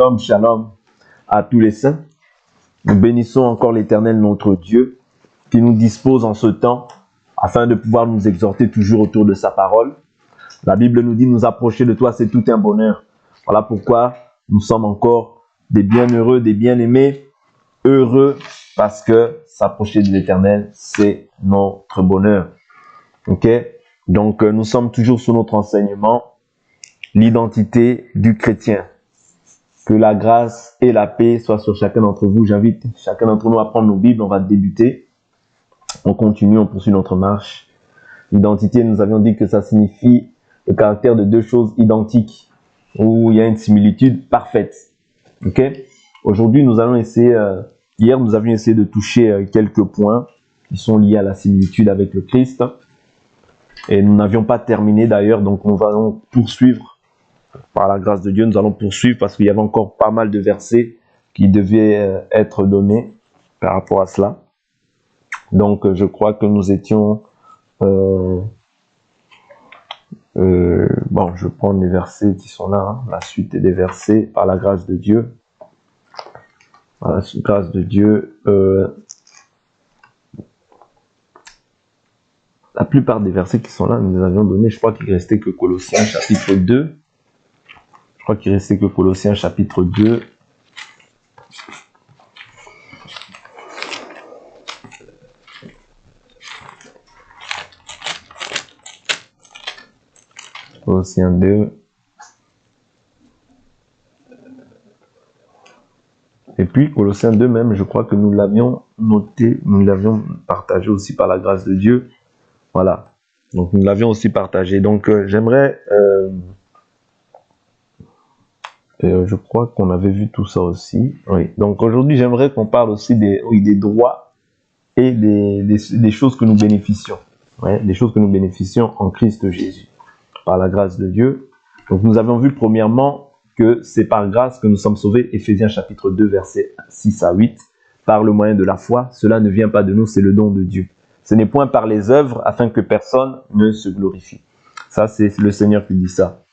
Shalom, shalom à tous les saints. Nous bénissons encore l'Éternel, notre Dieu, qui nous dispose en ce temps afin de pouvoir nous exhorter toujours autour de sa parole. La Bible nous dit, nous approcher de toi, c'est tout un bonheur. Voilà pourquoi nous sommes encore des bienheureux, des bien-aimés, heureux, parce que s'approcher de l'Éternel, c'est notre bonheur. Ok? Donc, nous sommes toujours sous notre enseignement, l'identité du chrétien. Que la grâce et la paix soient sur chacun d'entre vous. J'invite chacun d'entre nous à prendre nos Bibles. On va débuter. On continue, on poursuit notre marche. L'identité, nous avions dit que ça signifie le caractère de deux choses identiques, où il y a une similitude parfaite. Ok? Aujourd'hui, nous allons essayer, hier nous avions essayé de toucher quelques points qui sont liés à la similitude avec le Christ. Et nous n'avions pas terminé d'ailleurs, donc nous allons poursuivre. Par la grâce de Dieu, nous allons poursuivre parce qu'il y avait encore pas mal de versets qui devaient être donnés par rapport à cela. Donc, je crois que nous étions... bon, je prends les versets qui sont là, hein, la suite des versets, par la grâce de Dieu. Par la grâce de Dieu, la plupart des versets qui sont là, nous les avions donnés. Je crois qu'il ne restait que Colossiens chapitre 2. Je crois qu'il ne restait que Colossiens chapitre 2. Colossiens 2. Et puis Colossiens 2 même, je crois que nous l'avions noté, nous l'avions partagé aussi par la grâce de Dieu. Voilà. Donc nous l'avions aussi partagé. Donc j'aimerais... je crois qu'on avait vu tout ça aussi. Oui. Donc aujourd'hui, j'aimerais qu'on parle aussi des droits et des choses que nous bénéficions. Ouais, des choses que nous bénéficions en Christ Jésus, par la grâce de Dieu. Donc nous avons vu premièrement que c'est par grâce que nous sommes sauvés. Éphésiens chapitre 2, versets 6 à 8. Par le moyen de la foi, cela ne vient pas de nous, c'est le don de Dieu. Ce n'est point par les œuvres, afin que personne ne se glorifie. Ça, c'est le Seigneur qui dit ça.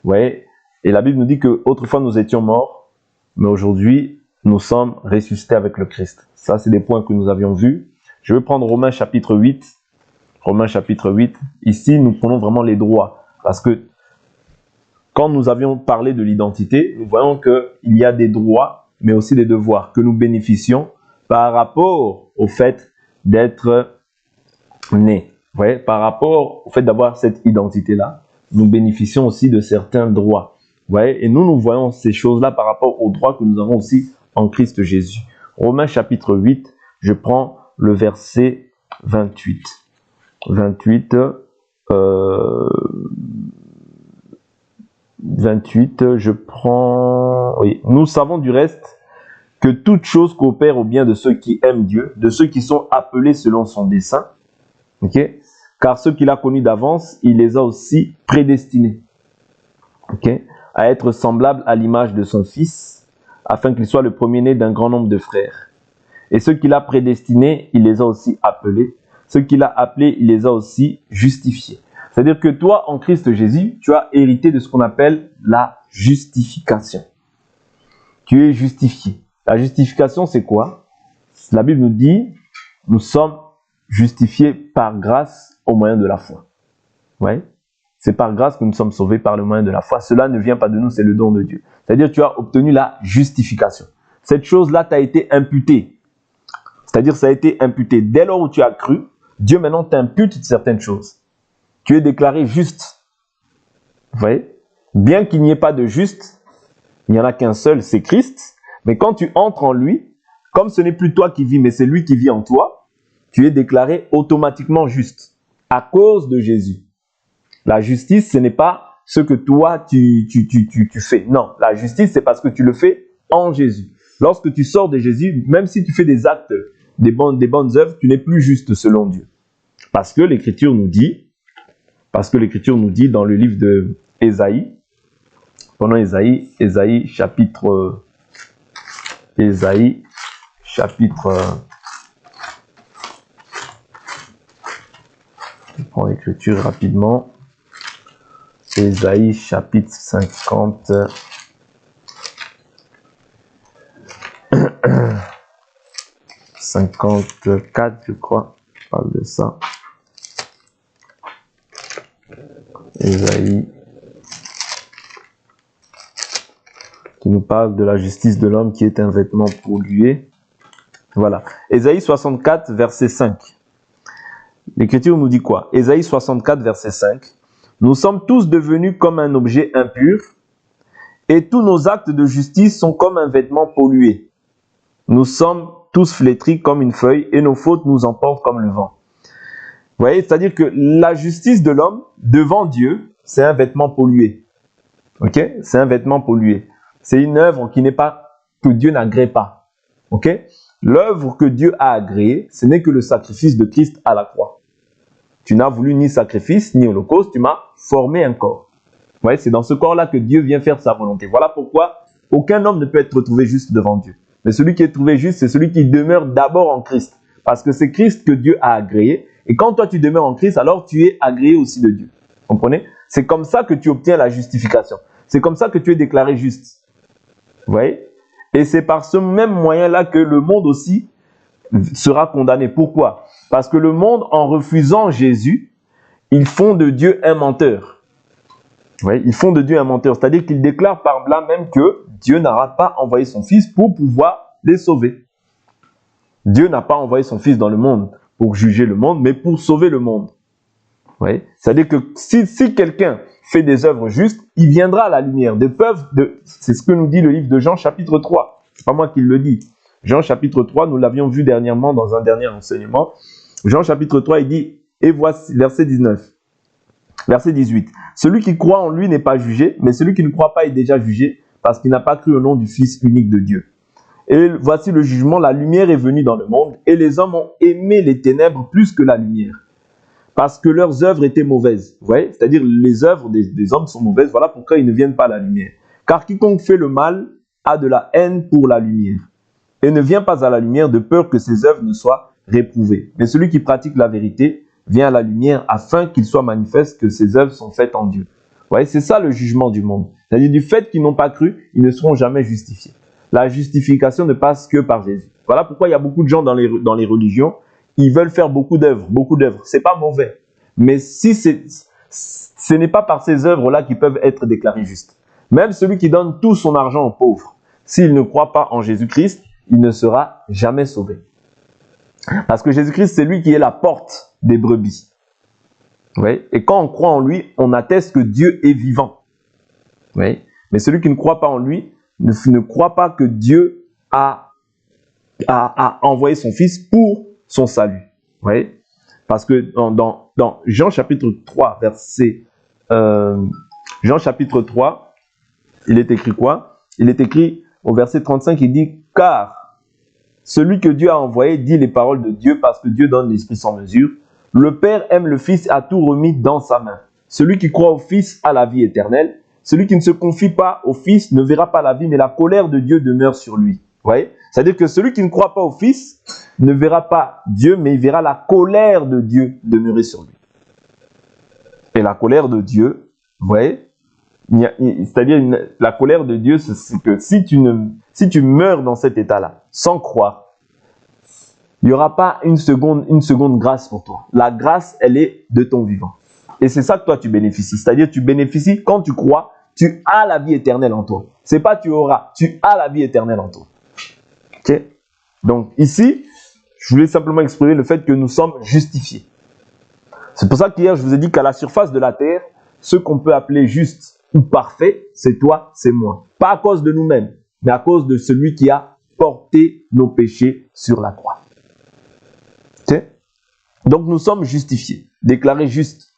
Vous voyez? Et la Bible nous dit qu'autrefois nous étions morts, mais aujourd'hui nous sommes ressuscités avec le Christ. Ça, c'est des points que nous avions vus. Je vais prendre Romains chapitre 8. Romains chapitre 8. Ici, nous prenons vraiment les droits. Parce que quand nous avions parlé de l'identité, nous voyons qu'il y a des droits, mais aussi des devoirs que nous bénéficions par rapport au fait d'être nés. Vous voyez, par rapport au fait d'avoir cette identité-là, nous bénéficions aussi de certains droits. Vous voyez, et nous voyons ces choses-là par rapport aux droits que nous avons aussi en Christ Jésus. Romains chapitre 8, je prends le verset 28. 28, je prends... Oui. Nous savons du reste que toute chose coopère au bien de ceux qui aiment Dieu, de ceux qui sont appelés selon son dessein. Okay? Car ceux qu'il a connus d'avance, il les a aussi prédestinés. Okay? À être semblables à l'image de son Fils, afin qu'il soit le premier-né d'un grand nombre de frères. Et ceux qu'il a prédestinés, il les a aussi appelés. Ceux qu'il a appelés, il les a aussi justifiés. C'est-à-dire que toi, en Christ Jésus, tu as hérité de ce qu'on appelle la justification. Tu es justifié. La justification, c'est quoi? La Bible nous dit, nous sommes justifiés par grâce au moyen de la foi. Ouais. C'est par grâce que nous sommes sauvés par le moyen de la foi. Cela ne vient pas de nous, c'est le don de Dieu. C'est-à-dire que tu as obtenu la justification. Cette chose-là t'a été imputée. C'est-à-dire ça a été imputé. Dès lors où tu as cru, Dieu maintenant t'impute certaines choses. Tu es déclaré juste. Vous voyez? Bien qu'il n'y ait pas de juste, il n'y en a qu'un seul, c'est Christ. Mais quand tu entres en lui, comme ce n'est plus toi qui vis, mais c'est lui qui vit en toi, tu es déclaré automatiquement juste à cause de Jésus. La justice, ce n'est pas ce que toi tu fais. Non, la justice, c'est parce que tu le fais en Jésus. Lorsque tu sors de Jésus, même si tu fais des actes, des bonnes œuvres, tu n'es plus juste selon Dieu. Parce que l'Écriture nous dit dans le livre de Ésaïe, pendant Ésaïe chapitre, je prends l'Écriture rapidement, Ésaïe chapitre 50, 54, je crois, parle de ça. Ésaïe, qui nous parle de la justice de l'homme qui est un vêtement pollué. Voilà. Ésaïe 64, verset 5. L'Écriture nous dit quoi? Ésaïe 64, verset 5. Nous sommes tous devenus comme un objet impur, et tous nos actes de justice sont comme un vêtement pollué. Nous sommes tous flétris comme une feuille, et nos fautes nous emportent comme le vent. Vous voyez, c'est-à-dire que la justice de l'homme devant Dieu, c'est un vêtement pollué. Ok? C'est un vêtement pollué. C'est une œuvre qui n'est pas, que Dieu n'agrée pas. Ok? L'œuvre que Dieu a agréée, ce n'est que le sacrifice de Christ à la croix. Tu n'as voulu ni sacrifice, ni holocauste, tu m'as formé un corps. Vous voyez, c'est dans ce corps-là que Dieu vient faire sa volonté. Voilà pourquoi aucun homme ne peut être trouvé juste devant Dieu. Mais celui qui est trouvé juste, c'est celui qui demeure d'abord en Christ. Parce que c'est Christ que Dieu a agréé. Et quand toi tu demeures en Christ, alors tu es agréé aussi de Dieu. Vous comprenez? C'est comme ça que tu obtiens la justification. C'est comme ça que tu es déclaré juste. Vous voyez? Et c'est par ce même moyen-là que le monde aussi sera condamné. Pourquoi? Parce que le monde, en refusant Jésus, ils font de Dieu un menteur. Oui, ils font de Dieu un menteur. C'est-à-dire qu'ils déclarent par là même que Dieu n'aura pas envoyé son Fils pour pouvoir les sauver. Dieu n'a pas envoyé son Fils dans le monde pour juger le monde, mais pour sauver le monde. Oui. C'est-à-dire que si quelqu'un fait des œuvres justes, il viendra à la lumière. C'est ce que nous dit le livre de Jean chapitre 3. Ce n'est pas moi qui le dis. Jean chapitre 3, nous l'avions vu dernièrement dans un dernier enseignement. Jean chapitre 3, il dit, et voici, verset 19, verset 18. Celui qui croit en lui n'est pas jugé, mais celui qui ne croit pas est déjà jugé, parce qu'il n'a pas cru au nom du Fils unique de Dieu. Et voici le jugement, la lumière est venue dans le monde, et les hommes ont aimé les ténèbres plus que la lumière, parce que leurs œuvres étaient mauvaises. Vous voyez, c'est-à-dire les œuvres des hommes sont mauvaises, voilà pourquoi ils ne viennent pas à la lumière. Car quiconque fait le mal a de la haine pour la lumière, et ne vient pas à la lumière de peur que ses œuvres ne soient réprouvées. Mais celui qui pratique la vérité vient à la lumière afin qu'il soit manifeste que ses œuvres sont faites en Dieu. Vous voyez, c'est ça le jugement du monde. C'est-à-dire du fait qu'ils n'ont pas cru, ils ne seront jamais justifiés. La justification ne passe que par Jésus. Voilà pourquoi il y a beaucoup de gens dans les religions, ils veulent faire beaucoup d'œuvres, beaucoup d'œuvres. C'est pas mauvais. Mais si ce n'est pas par ces œuvres-là qu'ils peuvent être déclarés justes. Même celui qui donne tout son argent aux pauvres, s'il ne croit pas en Jésus-Christ, il ne sera jamais sauvé. Parce que Jésus-Christ, c'est lui qui est la porte des brebis. Oui. Et quand on croit en lui, on atteste que Dieu est vivant. Oui. Mais celui qui ne croit pas en lui ne croit pas que Dieu a envoyé son Fils pour son salut. Oui. Parce que dans Jean chapitre 3, Jean chapitre 3, il est écrit quoi? Il est écrit au verset 35, il dit « Car celui que Dieu a envoyé dit les paroles de Dieu parce que Dieu donne l'Esprit sans mesure. Le Père aime le Fils et a tout remis dans sa main. Celui qui croit au Fils a la vie éternelle. Celui qui ne se confie pas au Fils ne verra pas la vie, mais la colère de Dieu demeure sur lui. » Vous voyez? C'est-à-dire que celui qui ne croit pas au Fils ne verra pas Dieu, mais il verra la colère de Dieu demeurer sur lui. Et la colère de Dieu, vous voyez? C'est-à-dire la colère de Dieu, c'est que si tu meurs dans cet état-là, sans croire, il n'y aura pas une seconde grâce pour toi. La grâce, elle est de ton vivant. Et c'est ça que toi, tu bénéficies. C'est-à-dire, tu bénéficies, quand tu crois, tu as la vie éternelle en toi. C'est pas tu auras, tu as la vie éternelle en toi. Ok? Donc, ici, je voulais simplement exprimer le fait que nous sommes justifiés. C'est pour ça qu'hier, je vous ai dit qu'à la surface de la terre, ce qu'on peut appeler juste ou parfait, c'est toi, c'est moi. Pas à cause de nous-mêmes, mais à cause de celui qui a porté nos péchés sur la croix. Donc nous sommes justifiés, déclarés justes.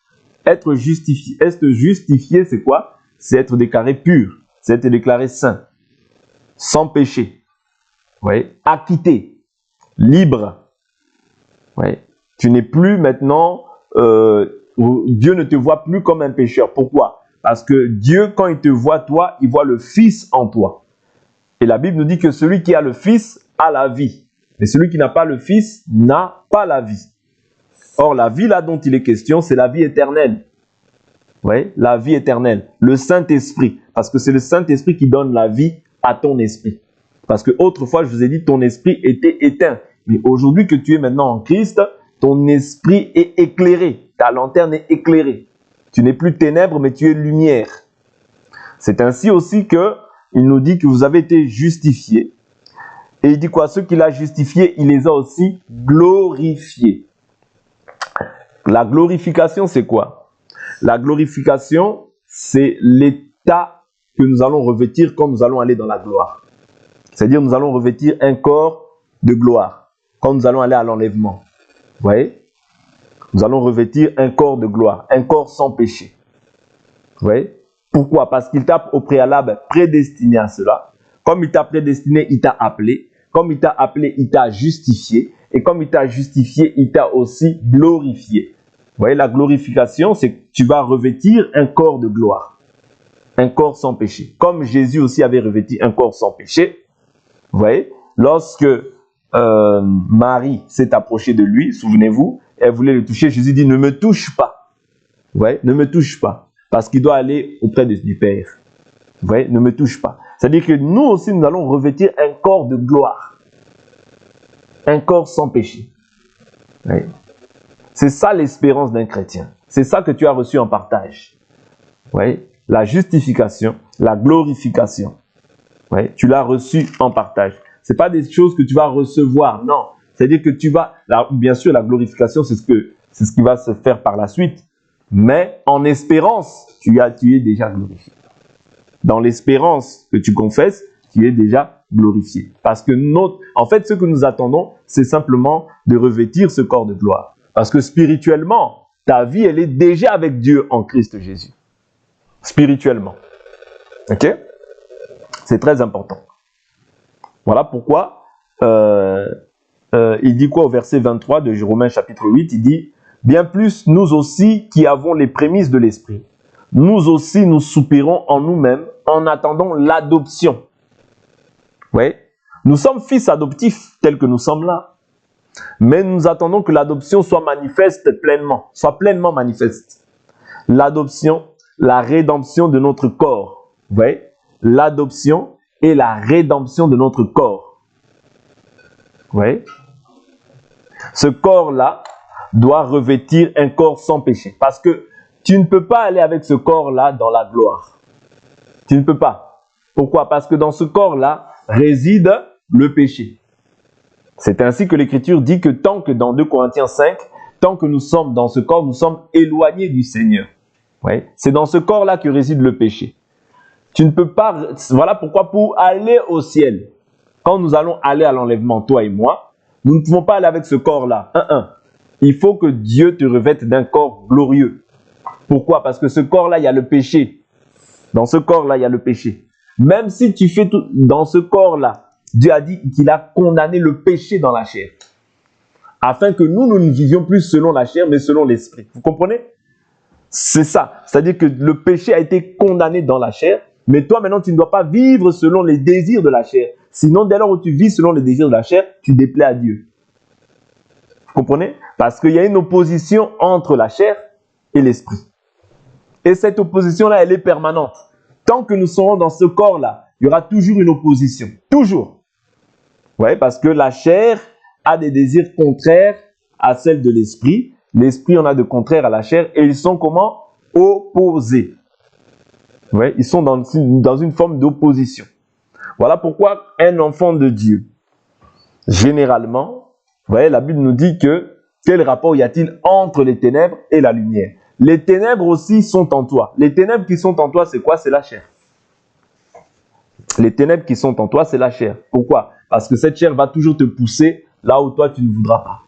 Être justifié, c'est quoi? C'est être déclaré pur, c'est être déclaré saint, sans péché, ouais. Acquitté, libre. Ouais. Tu n'es plus maintenant, Dieu ne te voit plus comme un pécheur. Pourquoi? Parce que Dieu, quand il te voit toi, il voit le Fils en toi. Et la Bible nous dit que celui qui a le Fils a la vie. Mais celui qui n'a pas le Fils n'a pas la vie. Or, la vie là dont il est question, c'est la vie éternelle. Oui, la vie éternelle. Le Saint-Esprit. Parce que c'est le Saint-Esprit qui donne la vie à ton esprit. Parce que autrefois, je vous ai dit, ton esprit était éteint. Mais aujourd'hui que tu es maintenant en Christ, ton esprit est éclairé. Ta lanterne est éclairée. Tu n'es plus ténèbres, mais tu es lumière. C'est ainsi aussi que il nous dit que vous avez été justifiés. Et il dit quoi? Ceux qu'il a justifiés, il les a aussi glorifiés. La glorification, c'est quoi? La glorification, c'est l'état que nous allons revêtir quand nous allons aller dans la gloire. C'est-à-dire, nous allons revêtir un corps de gloire quand nous allons aller à l'enlèvement. Vous voyez? Nous allons revêtir un corps de gloire, un corps sans péché. Vous voyez? Pourquoi? Parce qu'il t'a au préalable prédestiné à cela. Comme il t'a prédestiné, il t'a appelé. Comme il t'a appelé, il t'a justifié. Et comme il t'a justifié, il t'a aussi glorifié. Vous voyez, la glorification, c'est que tu vas revêtir un corps de gloire. Un corps sans péché. Comme Jésus aussi avait revêti un corps sans péché. Vous voyez, lorsque Marie s'est approchée de lui, souvenez-vous, elle voulait le toucher. Jésus dit, ne me touche pas. Vous voyez, ne me touche pas. Parce qu'il doit aller auprès du Père. Vous voyez, ne me touche pas. C'est-à-dire que nous aussi, nous allons revêtir un corps de gloire. Un corps sans péché. Vous voyez? C'est ça l'espérance d'un chrétien. C'est ça que tu as reçu en partage. Vous voyez? La justification, la glorification. Vous voyez? Tu l'as reçu en partage. Ce n'est pas des choses que tu vas recevoir, non. C'est-à-dire que tu vas... bien sûr, la glorification, c'est ce qui va se faire par la suite. Mais en espérance, tu es déjà glorifié. Dans l'espérance que tu confesses, tu es déjà glorifié. Parce que en fait, ce que nous attendons, c'est simplement de revêtir ce corps de gloire. Parce que spirituellement, ta vie, elle est déjà avec Dieu en Christ Jésus. Spirituellement. Ok? C'est très important. Voilà pourquoi il dit quoi au verset 23 de Romains chapitre 8? Il dit, bien plus, nous aussi qui avons les prémices de l'Esprit, nous aussi nous soupirons en nous-mêmes en attendant l'adoption. Oui, nous sommes fils adoptifs tels que nous sommes là. Mais nous attendons que l'adoption soit manifeste pleinement, soit pleinement manifeste. L'adoption, la rédemption de notre corps. Vous voyez? L'adoption et la rédemption de notre corps. Vous voyez? Ce corps-là doit revêtir un corps sans péché. Parce que tu ne peux pas aller avec ce corps-là dans la gloire. Tu ne peux pas. Pourquoi? Parce que dans ce corps-là réside le péché. C'est ainsi que l'Écriture dit que tant que dans 2 Corinthiens 5, tant que nous sommes dans ce corps, nous sommes éloignés du Seigneur. Oui. C'est dans ce corps-là que réside le péché. Tu ne peux pas... Voilà pourquoi pour aller au ciel, quand nous allons aller à l'enlèvement, toi et moi, nous ne pouvons pas aller avec ce corps-là. Il faut que Dieu te revête d'un corps glorieux. Pourquoi? Parce que ce corps-là, il y a le péché. Dans ce corps-là, il y a le péché. Même si tu fais tout dans ce corps-là, Dieu a dit qu'il a condamné le péché dans la chair. Afin que nous ne vivions plus selon la chair, mais selon l'esprit. Vous comprenez? C'est ça. C'est-à-dire que le péché a été condamné dans la chair, mais toi maintenant, tu ne dois pas vivre selon les désirs de la chair. Sinon, dès lors où tu vis selon les désirs de la chair, tu déplais à Dieu. Vous comprenez? Parce qu'il y a une opposition entre la chair et l'esprit. Et cette opposition-là, elle est permanente. Tant que nous serons dans ce corps-là, il y aura toujours une opposition. Toujours. Ouais, parce que la chair a des désirs contraires à celles de l'esprit. L'esprit en a de contraires à la chair. Et ils sont comment? Opposés. Ouais, ils sont dans une forme d'opposition. Voilà pourquoi un enfant de Dieu, généralement, vous voyez, la Bible nous dit que quel rapport y a-t-il entre les ténèbres et la lumière? Les ténèbres aussi sont en toi. Les ténèbres qui sont en toi, c'est quoi? C'est la chair. Les ténèbres qui sont en toi, c'est la chair. Pourquoi? Parce que cette chair va toujours te pousser là où toi, tu ne voudras pas.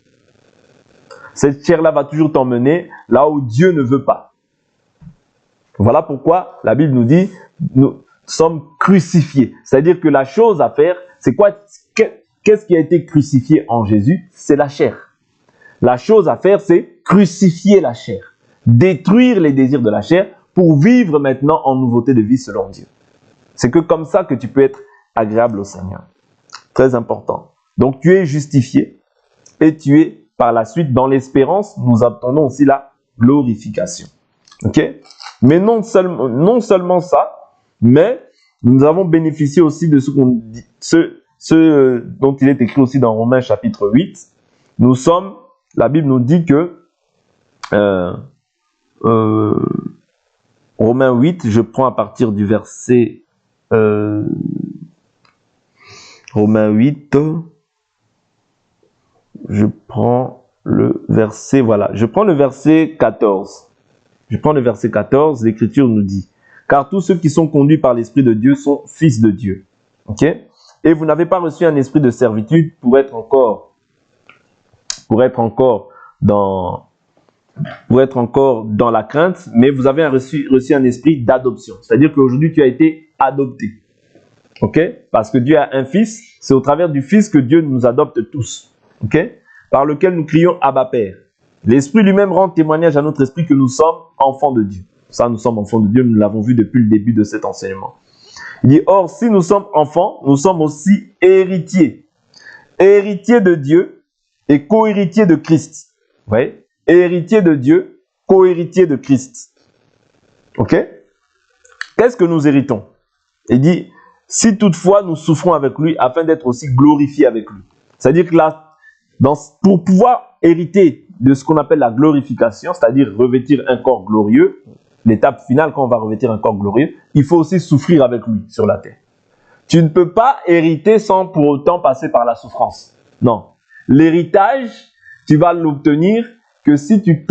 Cette chair-là va toujours t'emmener là où Dieu ne veut pas. Voilà pourquoi la Bible nous dit, nous sommes crucifiés. C'est-à-dire que la chose à faire, c'est quoi? Qu'est-ce qui a été crucifié en Jésus? C'est la chair. La chose à faire, c'est crucifier la chair. Détruire les désirs de la chair pour vivre maintenant en nouveauté de vie selon Dieu. C'est que comme ça que tu peux être agréable au Seigneur. Très important. Donc tu es justifié et tu es par la suite dans l'espérance, nous attendons aussi la glorification. Ok? Mais non seulement ça, mais nous avons bénéficié aussi de ce ce dont il est écrit aussi dans Romains chapitre 8, la Bible nous dit que Romains 8, je prends à partir du verset Romains 8, je prends le verset, voilà, je prends le verset 14. Je prends le verset 14, l'Écriture nous dit, « Car tous ceux qui sont conduits par l'Esprit de Dieu sont fils de Dieu. » Ok? Et vous n'avez pas reçu un esprit de servitude pour être encore dans la crainte, mais vous avez reçu un esprit d'adoption. C'est-à-dire qu'aujourd'hui, tu as été adopté. Ok? Parce que Dieu a un fils, c'est au travers du fils que Dieu nous adopte tous. Ok? Par lequel nous crions Abba Père. L'Esprit lui-même rend témoignage à notre esprit que nous sommes enfants de Dieu. Ça, nous sommes enfants de Dieu, nous l'avons vu depuis le début de cet enseignement. Il dit, or, si nous sommes enfants, nous sommes aussi héritiers. Héritiers de Dieu et co-héritiers de Christ. Vous voyez? Héritiers de Dieu, co-héritiers de Christ. Ok? Qu'est-ce que nous héritons? Il dit, si toutefois nous souffrons avec lui, afin d'être aussi glorifiés avec lui. C'est-à-dire que là, pour pouvoir hériter de ce qu'on appelle la glorification, c'est-à-dire revêtir un corps glorieux, l'étape finale quand on va revêtir un corps glorieux, il faut aussi souffrir avec lui sur la terre. Tu ne peux pas hériter sans pour autant passer par la souffrance. Non. L'héritage, tu vas l'obtenir que si tu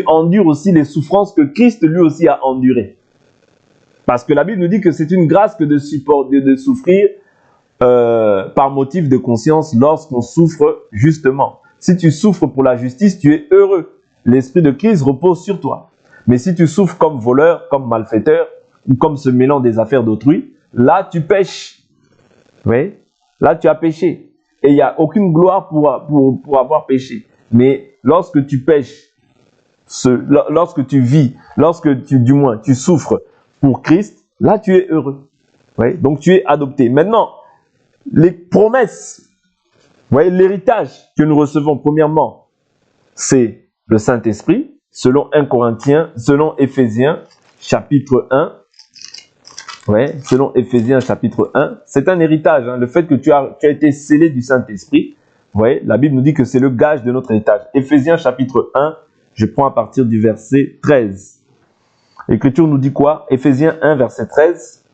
endures aussi les souffrances que Christ lui aussi a endurées. Parce que la Bible nous dit que c'est une grâce que de souffrir par motif de conscience lorsqu'on souffre justement. Si tu souffres pour la justice, tu es heureux. L'Esprit de Christ repose sur toi. Mais si tu souffres comme voleur, comme malfaiteur, ou comme se mêlant des affaires d'autrui, là tu pèches. Oui, là tu as péché. Et il n'y a aucune gloire pour avoir péché. Mais lorsque tu pèches, lorsque tu vis, tu souffres pour Christ, là tu es heureux. Oui, donc tu es adopté. Maintenant, les promesses, vous voyez, l'héritage que nous recevons, premièrement, c'est le Saint-Esprit, selon Éphésiens, chapitre 1. Ouais, selon Éphésiens, chapitre 1. C'est un héritage, hein, le fait que tu as été scellé du Saint-Esprit. Vous voyez, la Bible nous dit que c'est le gage de notre héritage. Éphésiens, chapitre 1, je prends à partir du verset 13. L'Écriture nous dit quoi? Éphésiens 1, verset 13.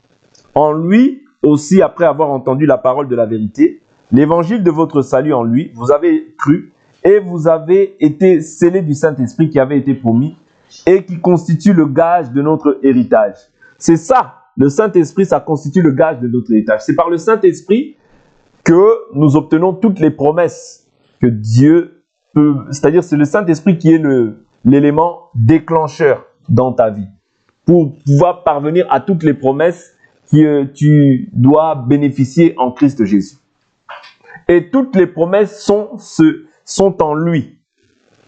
En lui aussi, après avoir entendu la parole de la vérité, l'évangile de votre salut en lui, vous avez cru et vous avez été scellés du Saint-Esprit qui avait été promis et qui constitue le gage de notre héritage. C'est ça, le Saint-Esprit, ça constitue le gage de notre héritage. C'est par le Saint-Esprit que nous obtenons toutes les promesses que Dieu peut... C'est-à-dire, c'est le Saint-Esprit qui est l'élément déclencheur dans ta vie pour pouvoir parvenir à toutes les promesses que tu dois bénéficier en Christ Jésus. Et toutes les promesses sont en lui.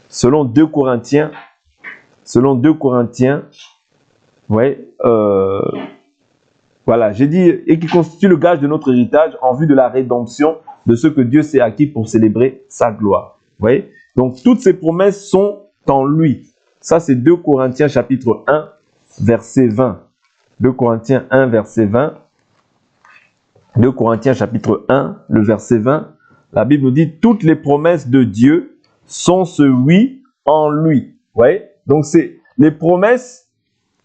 Selon 2 Corinthiens, ouais, voilà, j'ai dit, et qui constitue le gage de notre héritage en vue de la rédemption de ce que Dieu s'est acquis pour célébrer sa gloire. Vous voyez? Donc, toutes ces promesses sont en lui. Ça, c'est 2 Corinthiens chapitre 1, verset 20. 2 Corinthiens 1, verset 20. 2 Corinthiens chapitre 1, le verset 20. La Bible nous dit, toutes les promesses de Dieu sont ce oui en lui. Vous voyez? Donc, c'est les promesses,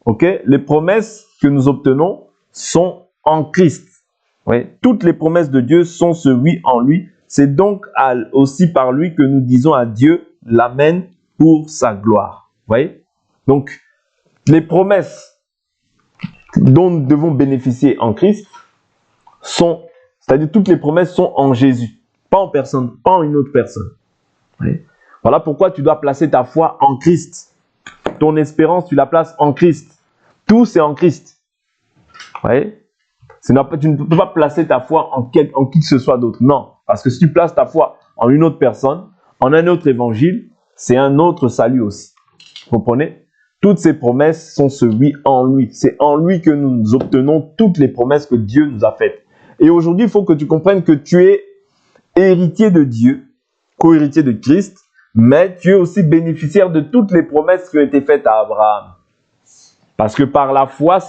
ok? Les promesses que nous obtenons sont en Christ. Oui. Toutes les promesses de Dieu sont ce oui en lui. C'est donc aussi par lui que nous disons à Dieu l'amen pour sa gloire. Vous voyez? Donc, les promesses dont nous devons bénéficier en Christ c'est-à-dire toutes les promesses sont en Jésus, pas en personne, pas en une autre personne. Oui. Voilà pourquoi tu dois placer ta foi en Christ. Ton espérance, tu la places en Christ. Tout, c'est en Christ. Vous voyez? Tu ne peux pas placer ta foi en qui que ce soit d'autre. Non. Parce que si tu places ta foi en une autre personne, en un autre évangile, c'est un autre salut aussi. Vous comprenez? Toutes ces promesses sont ce oui en lui. C'est en lui que nous obtenons toutes les promesses que Dieu nous a faites. Et aujourd'hui, il faut que tu comprennes que tu es héritier de Dieu, co-héritier de Christ, mais tu es aussi bénéficiaire de toutes les promesses qui ont été faites à Abraham. Parce que par la foi,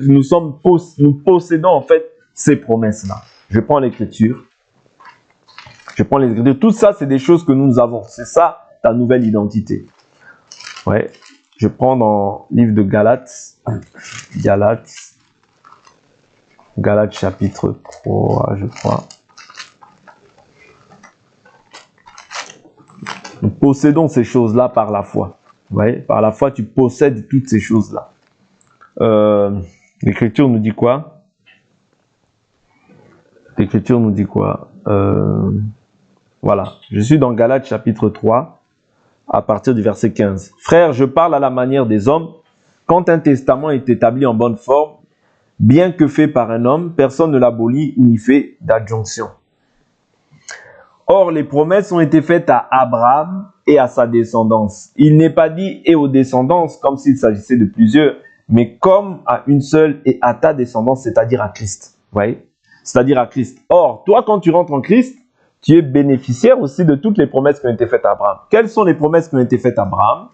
nous possédons en fait ces promesses-là. Je prends l'Écriture. Je prends les Écritures. Tout ça, c'est des choses que nous avons. C'est ça, ta nouvelle identité. Ouais. Je prends dans le livre de Galates. Galates chapitre 3, je crois. Nous possédons ces choses-là par la foi. Vous voyez, par la foi, tu possèdes toutes ces choses-là. L'Écriture nous dit quoi? L'Écriture nous dit quoi? Voilà, je suis dans Galates chapitre 3, à partir du verset 15. « Frères, je parle à la manière des hommes. Quand un testament est établi en bonne forme, bien que fait par un homme, personne ne l'abolit ou n'y fait d'adjonction. Or, les promesses ont été faites à Abraham et à sa descendance. Il n'est pas dit « et aux descendances » comme s'il s'agissait de plusieurs, mais comme à une seule et à ta descendance, c'est-à-dire à Christ. Vous voyez? C'est-à-dire à Christ. Or, toi, quand tu rentres en Christ, tu es bénéficiaire aussi de toutes les promesses qui ont été faites à Abraham. Quelles sont les promesses qui ont été faites à Abraham?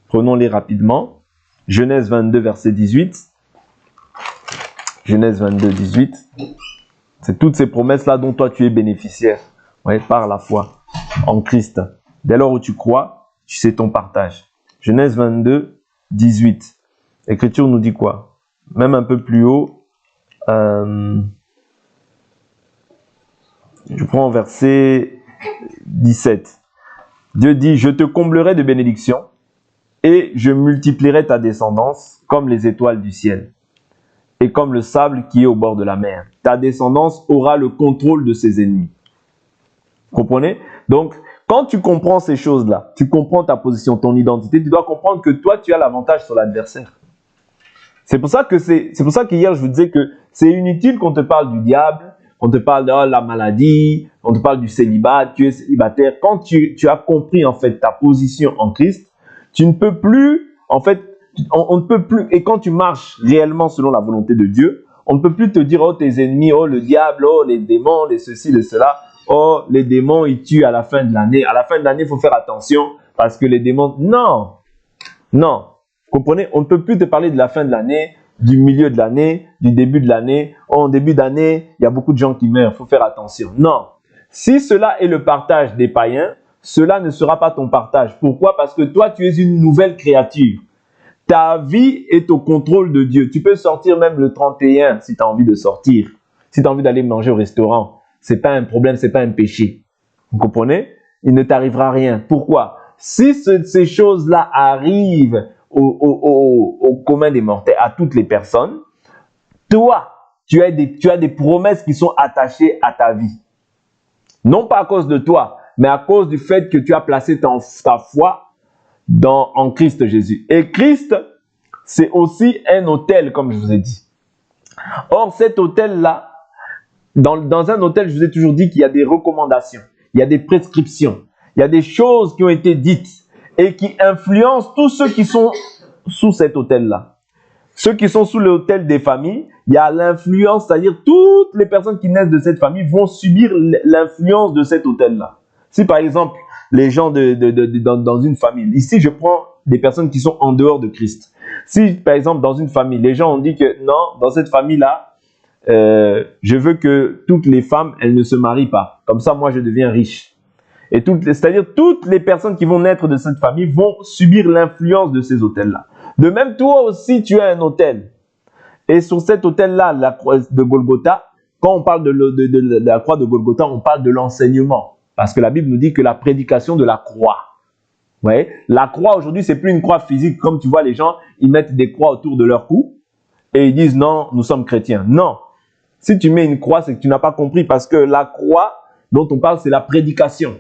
Prenons-les rapidement. Genèse 22, verset 18. Genèse 22, 18. C'est toutes ces promesses-là dont toi tu es bénéficiaire. Ouais, par la foi en Christ. Dès lors où tu crois, tu sais ton partage. Genèse 22, 18. L'Écriture nous dit quoi? Même un peu plus haut. Je prends verset 17. Dieu dit, je te comblerai de bénédictions et je multiplierai ta descendance comme les étoiles du ciel et comme le sable qui est au bord de la mer. Ta descendance aura le contrôle de ses ennemis. Vous comprenez? Donc, quand tu comprends ces choses-là, tu comprends ta position, ton identité, tu dois comprendre que toi, tu as l'avantage sur l'adversaire. C'est pour ça qu'hier, je vous disais que c'est inutile qu'on te parle du diable, qu'on te parle de la maladie, qu'on te parle du célibat, tu es célibataire. Quand tu as compris, en fait, ta position en Christ, tu ne peux plus, en fait, on ne peut plus, et quand tu marches réellement selon la volonté de Dieu, on ne peut plus te dire, oh, tes ennemis, oh, le diable, oh, les démons, les ceci, les cela, oh, les démons, ils tuent à la fin de l'année. À la fin de l'année, il faut faire attention, parce que les démons, non, non. Vous comprenez? On ne peut plus te parler de la fin de l'année, du milieu de l'année, du début de l'année. Oh, en début d'année, il y a beaucoup de gens qui meurent, il faut faire attention. Non. Si cela est le partage des païens, cela ne sera pas ton partage. Pourquoi? Parce que toi, tu es une nouvelle créature. Ta vie est au contrôle de Dieu. Tu peux sortir même le 31 si tu as envie de sortir. Si tu as envie d'aller manger au restaurant. Ce n'est pas un problème, ce n'est pas un péché. Vous comprenez? Il ne t'arrivera rien. Pourquoi? Si ces choses-là arrivent au commun des mortels, à toutes les personnes, toi, tu as des promesses qui sont attachées à ta vie. Non pas à cause de toi, mais à cause du fait que tu as placé ta foi en Christ Jésus. Et Christ, c'est aussi un autel, comme je vous ai dit. Or, cet autel-là, dans un autel, je vous ai toujours dit qu'il y a des recommandations, il y a des prescriptions, il y a des choses qui ont été dites et qui influencent tous ceux qui sont sous cet autel-là. Ceux qui sont sous l'autel des familles, il y a l'influence, c'est-à-dire toutes les personnes qui naissent de cette famille vont subir l'influence de cet autel-là. Si par exemple, les gens dans une famille, ici je prends des personnes qui sont en dehors de Christ. Si par exemple dans une famille, les gens ont dit que non, dans cette famille-là, je veux que toutes les femmes, elles ne se marient pas. Comme ça, moi je deviens riche. Et c'est-à-dire toutes les personnes qui vont naître de cette famille vont subir l'influence de ces autels-là. De même, toi aussi, tu as un autel. Et sur cet autel-là, la croix de Golgotha, quand on parle de la croix de Golgotha, on parle de l'enseignement. Parce que la Bible nous dit que la prédication de la croix. Vous voyez, la croix aujourd'hui, c'est plus une croix physique. Comme tu vois, les gens, ils mettent des croix autour de leur cou et ils disent non, nous sommes chrétiens. Non. Si tu mets une croix, c'est que tu n'as pas compris parce que la croix dont on parle, c'est la prédication.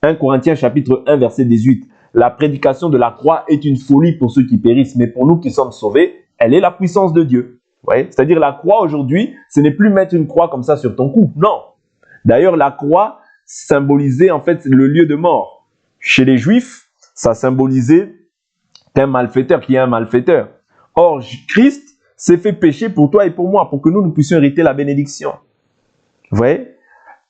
1 Corinthiens chapitre 1, verset 18. La prédication de la croix est une folie pour ceux qui périssent, mais pour nous qui sommes sauvés, elle est la puissance de Dieu. Ouais. C'est-à-dire la croix aujourd'hui, ce n'est plus mettre une croix comme ça sur ton cou. Non. D'ailleurs, la croix symbolisait en fait le lieu de mort. Chez les Juifs, ça symbolisait qu'un malfaiteur qui est un malfaiteur. Or, Christ s'est fait pécher pour toi et pour moi, pour que nous puissions hériter la bénédiction. Vous voyez?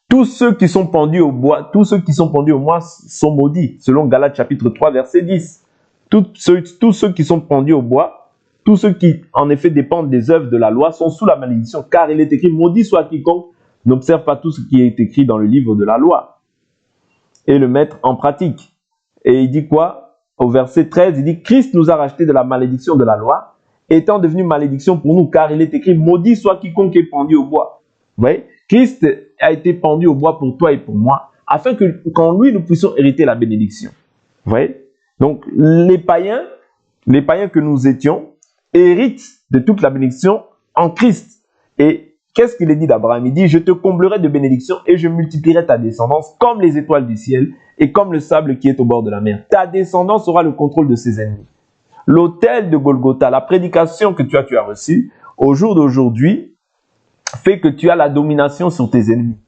Tous ceux qui sont pendus au bois, tous ceux qui sont pendus au bois sont maudits, selon Galates chapitre 3, verset 10. Tous ceux qui sont pendus au bois, tous ceux qui en effet dépendent des œuvres de la loi sont sous la malédiction, car il est écrit, maudit soit quiconque n'observe pas tout ce qui est écrit dans le livre de la loi. et le mettre en pratique. Et il dit quoi? Au verset 13, il dit, Christ nous a rachetés de la malédiction de la loi, étant devenu malédiction pour nous, car il est écrit, maudit soit quiconque est pendu au bois. Vous voyez? Christ a été pendu au bois pour toi et pour moi, afin que, qu'en lui, nous puissions hériter la bénédiction. Vous voyez? Donc, les païens que nous étions, héritent de toute la bénédiction en Christ. Et qu'est-ce qu'il est dit d'Abraham? Il dit, je te comblerai de bénédictions et je multiplierai ta descendance comme les étoiles du ciel et comme le sable qui est au bord de la mer. Ta descendance aura le contrôle de ses ennemis. L'autel de Golgotha, la prédication que tu as reçue, au jour d'aujourd'hui, fait que tu as la domination sur tes ennemis.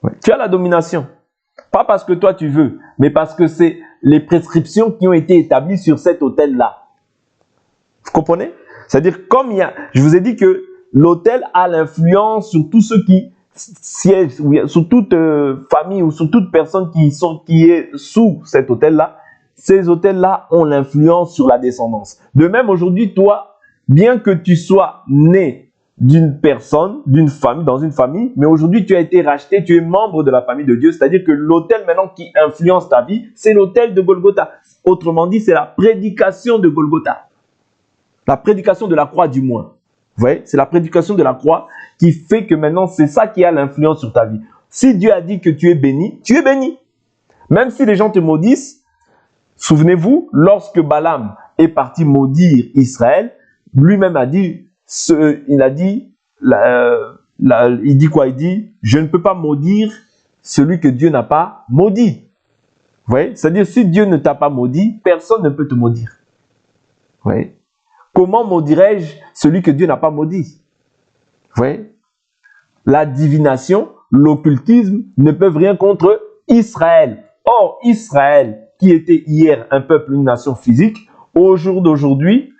Ouais. Tu as la domination. Pas parce que toi tu veux, mais parce que c'est les prescriptions qui ont été établies sur cet autel-là. Vous comprenez? C'est-à-dire, comme il y a, je vous ai dit que l'autel a l'influence sur tous ceux qui siègent, sur toute famille ou sur toute personne qui est sous cet autel-là. Ces autels-là ont l'influence sur la descendance. De même, aujourd'hui, toi, bien que tu sois né d'une personne, d'une famille, dans une famille, mais aujourd'hui, tu as été racheté, tu es membre de la famille de Dieu. C'est-à-dire que l'autel maintenant qui influence ta vie, c'est l'autel de Golgotha. Autrement dit, c'est la prédication de Golgotha. La prédication de la croix, du moins. Vous voyez, c'est la prédication de la croix qui fait que maintenant, c'est ça qui a l'influence sur ta vie. Si Dieu a dit que tu es béni, tu es béni. Même si les gens te maudissent, souvenez-vous, lorsque Balaam est parti maudire Israël, lui-même a dit, il dit quoi? Il dit, je ne peux pas maudire celui que Dieu n'a pas maudit. Vous voyez? C'est-à-dire, si Dieu ne t'a pas maudit, personne ne peut te maudire. Vous voyez? Comment maudirais-je celui que Dieu n'a pas maudit? Vous voyez? La divination, l'occultisme ne peuvent rien contre Israël. Or, Israël, qui était hier un peuple, une nation physique, au jour d'aujourd'hui,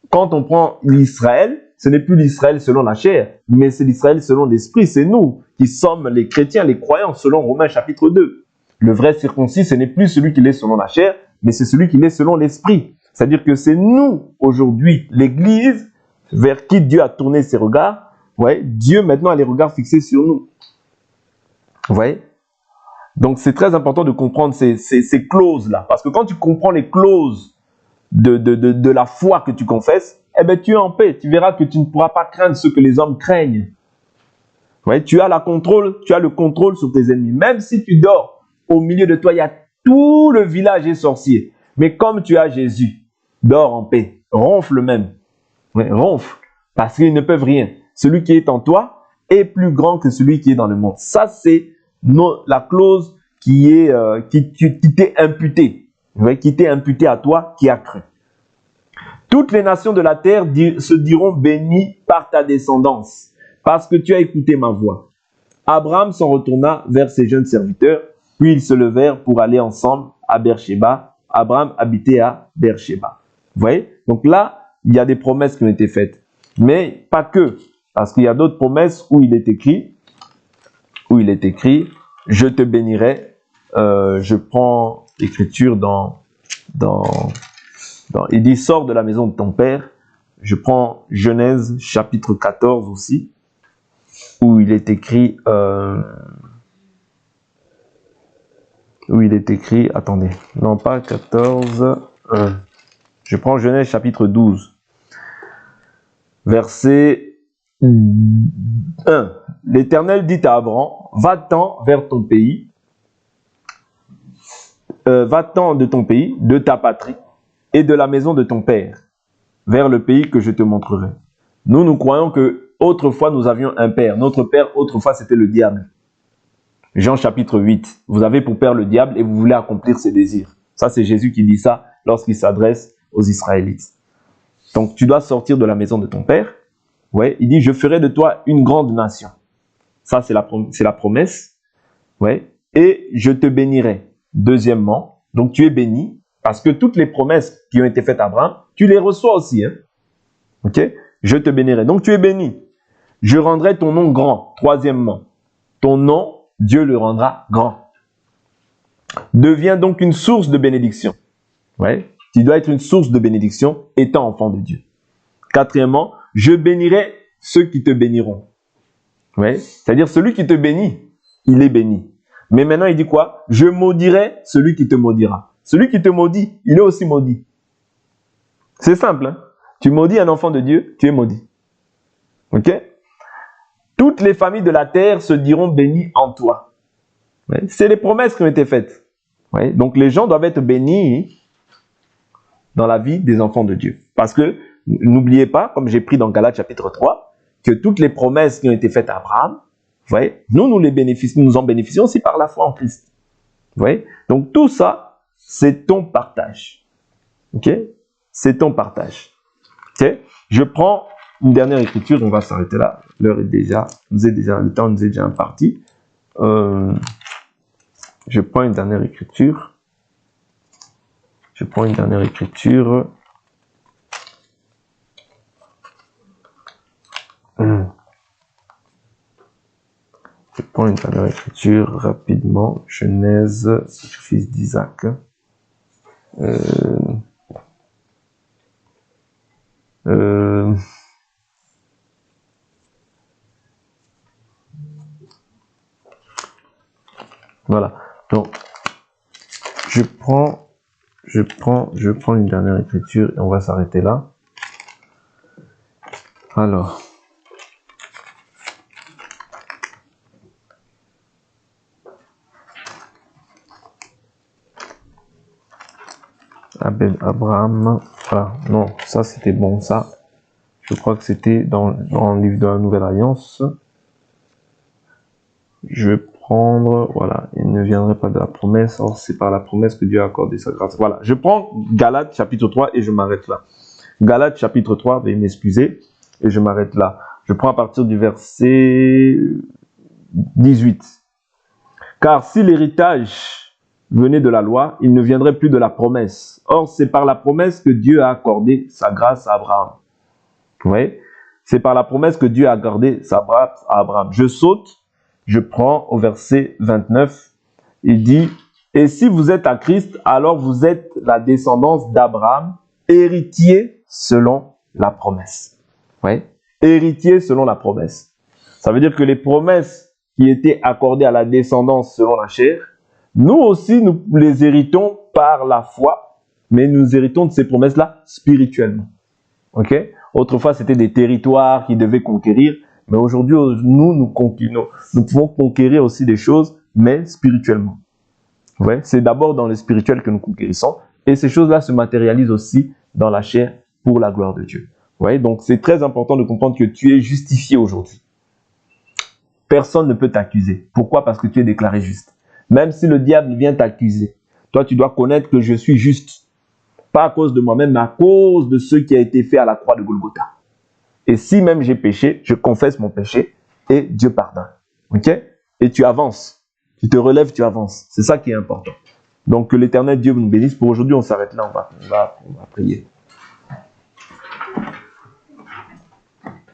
quand on prend l'Israël, ce n'est plus l'Israël selon la chair, mais c'est l'Israël selon l'esprit. C'est nous qui sommes les chrétiens, les croyants, selon Romains chapitre 2. Le vrai circoncis, ce n'est plus celui qui l'est selon la chair, mais c'est celui qui l'est selon l'esprit. C'est-à-dire que c'est nous, aujourd'hui, l'Église, vers qui Dieu a tourné ses regards. Vous voyez, Dieu maintenant a les regards fixés sur nous. Vous voyez? Donc c'est très important de comprendre ces clauses-là. Parce que quand tu comprends les clauses de la foi que tu confesses, eh bien tu es en paix. Tu verras que tu ne pourras pas craindre ce que les hommes craignent. Vous voyez, tu as le contrôle sur tes ennemis. Même si tu dors, au milieu de toi, il y a tout le village est sorcier. Mais comme tu as Jésus, dors en paix, ronfle même. Ouais, ronfle, parce qu'ils ne peuvent rien. Celui qui est en toi est plus grand que celui qui est dans le monde. Ça, c'est la clause qui t'est imputée. Ouais, qui t'est imputée à toi, qui a cru. Toutes les nations de la terre se diront bénies par ta descendance, parce que tu as écouté ma voix. Abraham s'en retourna vers ses jeunes serviteurs, puis ils se levèrent pour aller ensemble à Beersheba. Abraham habitait à Beersheba. Vous voyez? Donc là, il y a des promesses qui ont été faites. Mais pas que. Parce qu'il y a d'autres promesses où il est écrit, je te bénirai. Je prends l'écriture il dit, sors de la maison de ton père. Je prends Genèse chapitre 14 aussi, où il est écrit, attendez, non pas 14, je prends Genèse chapitre 12, verset 1. L'Éternel dit à Abraham, va-t'en vers ton pays, va-t'en de ton pays, de ta patrie, et de la maison de ton père, vers le pays que je te montrerai. Nous croyons que autrefois nous avions un père. Notre père, autrefois, c'était le diable. Jean chapitre 8. Vous avez pour père le diable et vous voulez accomplir ses désirs. Ça, c'est Jésus qui dit ça lorsqu'il s'adresse aux Israélites. Donc, tu dois sortir de la maison de ton père. Ouais, il dit, je ferai de toi une grande nation. Ça, c'est la promesse. Ouais, et je te bénirai. Deuxièmement, donc tu es béni, parce que toutes les promesses qui ont été faites à Abraham, tu les reçois aussi. Hein? Ok? Je te bénirai. Donc tu es béni. Je rendrai ton nom grand. Troisièmement, ton nom, Dieu le rendra grand. Deviens donc une source de bénédiction. Ouais? Tu dois être une source de bénédiction étant enfant de Dieu. Quatrièmement, je bénirai ceux qui te béniront. Ouais? C'est-à-dire celui qui te bénit, il est béni. Mais maintenant, il dit quoi? Je maudirai celui qui te maudira. Celui qui te maudit, il est aussi maudit. C'est simple. Hein? Tu maudis un enfant de Dieu, tu es maudit. Ok? Toutes les familles de la terre se diront bénies en toi. Ouais? C'est les promesses qui ont été faites. Ouais? Donc les gens doivent être bénis dans la vie des enfants de Dieu. Parce que, n'oubliez pas, comme j'ai pris dans Galates chapitre 3, que toutes les promesses qui ont été faites à Abraham, vous voyez, nous en bénéficions aussi par la foi en Christ. Vous voyez? Donc tout ça, c'est ton partage. Ok? C'est ton partage. Ok? Je prends une dernière écriture, on va s'arrêter là. L'heure est déjà, le temps nous est déjà imparti. Je prends une dernière écriture. Je prends une dernière écriture. Je prends une dernière écriture rapidement. Genèse, fils d'Isaac. Voilà. Donc, je prends une dernière écriture et on va s'arrêter là. Alors. Abraham. Ah, non, ça c'était bon, ça. Je crois que c'était dans le livre de la Nouvelle Alliance. Je vais prendre, voilà, il ne viendrait pas de la promesse, or c'est par la promesse que Dieu a accordé sa grâce. Voilà, je prends Galates chapitre 3 et je m'arrête là. Galates chapitre 3, veuillez m'excuser, et je m'arrête là. Je prends à partir du verset 18. Car si l'héritage venait de la loi, il ne viendrait plus de la promesse. Or, c'est par la promesse que Dieu a accordé sa grâce à Abraham. Vous voyez? C'est par la promesse que Dieu a accordé sa grâce à Abraham. Je saute, je prends au verset 29. Il dit, « Et si vous êtes à Christ, alors vous êtes la descendance d'Abraham, héritier selon la promesse. » Vous voyez? Héritier selon la promesse. Ça veut dire que les promesses qui étaient accordées à la descendance selon la chair, nous aussi, nous les héritons par la foi, mais nous héritons de ces promesses-là spirituellement. Ok? Autrefois, c'était des territoires qu'ils devaient conquérir, mais aujourd'hui, nous pouvons conquérir aussi des choses, mais spirituellement. Ouais? C'est d'abord dans le spirituel que nous conquérissons, et ces choses-là se matérialisent aussi dans la chair pour la gloire de Dieu. Ouais? Donc, c'est très important de comprendre que tu es justifié aujourd'hui. Personne ne peut t'accuser. Pourquoi? Parce que tu es déclaré juste. Même si le diable vient t'accuser, toi, tu dois connaître que je suis juste. Pas à cause de moi-même, mais à cause de ce qui a été fait à la croix de Golgotha. Et si même j'ai péché, je confesse mon péché et Dieu pardonne. Ok? Et tu avances. Tu te relèves, tu avances. C'est ça qui est important. Donc que l'Éternel Dieu nous bénisse. Pour aujourd'hui, on s'arrête là. On va prier.